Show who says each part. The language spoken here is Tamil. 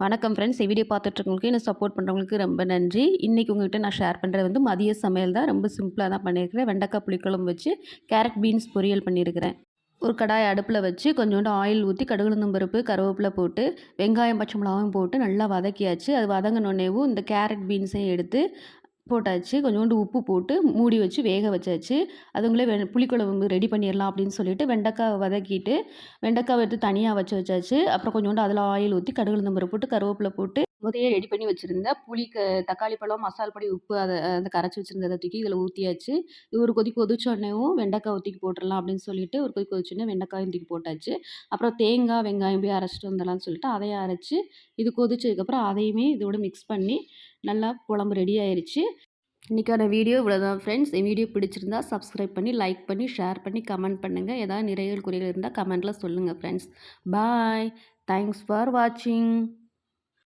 Speaker 1: வணக்கம் ஃப்ரெண்ட்ஸ். இந்த வீடியோ பார்த்துட்ருக்கவங்களுக்கு என்ன சப்போர்ட் பண்ணுறவங்களுக்கு ரொம்ப நன்றி. இன்றைக்கி உங்கள்கிட்ட நான் ஷேர் பண்ணுறது வந்து மதிய சமையல் தான். ரொம்ப சிம்பிளாக தான் பண்ணியிருக்கிறேன். வெண்டைக்காய் புளிக்குழம்பு வச்சு கேரட் பீன்ஸ் பொரியல் பண்ணியிருக்கிறேன். ஒரு கடாய் அடுப்பில் வச்சு கொஞ்சோண்டு ஆயில் ஊற்றி கடுகு உளுந்தம் பருப்பு கருவேப்பிலை போட்டு வெங்காயம் பச்சை மிளகாவும் போட்டு நல்லா வதக்கியாச்சு. அது வதங்கினோடனேவும் இந்த கேரட் பீன்ஸையும் எடுத்து போட்டாச்சு. கொஞ்சோண்டு உப்பு போட்டு மூடி வச்சு வேக வச்சாச்சு. அதுங்களே புளிக்குழம்பு ரெடி பண்ணிடலாம் அப்படின்னு சொல்லிட்டு வெண்டைக்காய் வதக்கிட்டு வெண்டைக்காவை எடுத்து தனியாக வச்சாச்சு. அப்புறம் கொஞ்சோண்டு அதில் ஆயில் ஊற்றி கடுகு உளுந்தம் பருப்பு போட்டு கருவேப்பிலை போட்டு முதையே ரெடி பண்ணி வச்சுருந்த தக்காளி பழம் மசால் பொடி உப்பு அதை அந்த கரைச்சி வச்சுருந்ததை தூக்கி இதில் ஊற்றியாச்சு. இது ஒரு கொதி கொதிச்சோடனேவும் வெண்டைக்காய் தூக்கி போட்டுடலாம் அப்படின்னு சொல்லிட்டு ஒரு கொதி கொதிச்சோடனே வெண்டைக்காயும் தூக்கி போட்டாச்சு. அப்புறம் தேங்காய் வெங்காயம் போய் அரைச்சிட்டு வந்துடலாம்னு சொல்லிட்டு அதையும் அரைச்சி இது கொதிச்சதுக்கப்புறம் அதையுமே இதோட மிக்ஸ் பண்ணி நல்லா குழம்பு ரெடி ஆயிடுச்சு. இன்றைக்கான வீடியோ இவ்வளோதான் ஃப்ரெண்ட்ஸ். என் வீடியோ பிடிச்சிருந்தா சப்ஸ்கிரைப் பண்ணி லைக் பண்ணி ஷேர் பண்ணி கமெண்ட் பண்ணுங்கள். ஏதாவது நிறைகள் குறைகள் இருந்தால் கமெண்ட்டில் சொல்லுங்கள் ஃப்ரெண்ட்ஸ். பாய். தேங்க்ஸ் ஃபார் வாட்சிங்.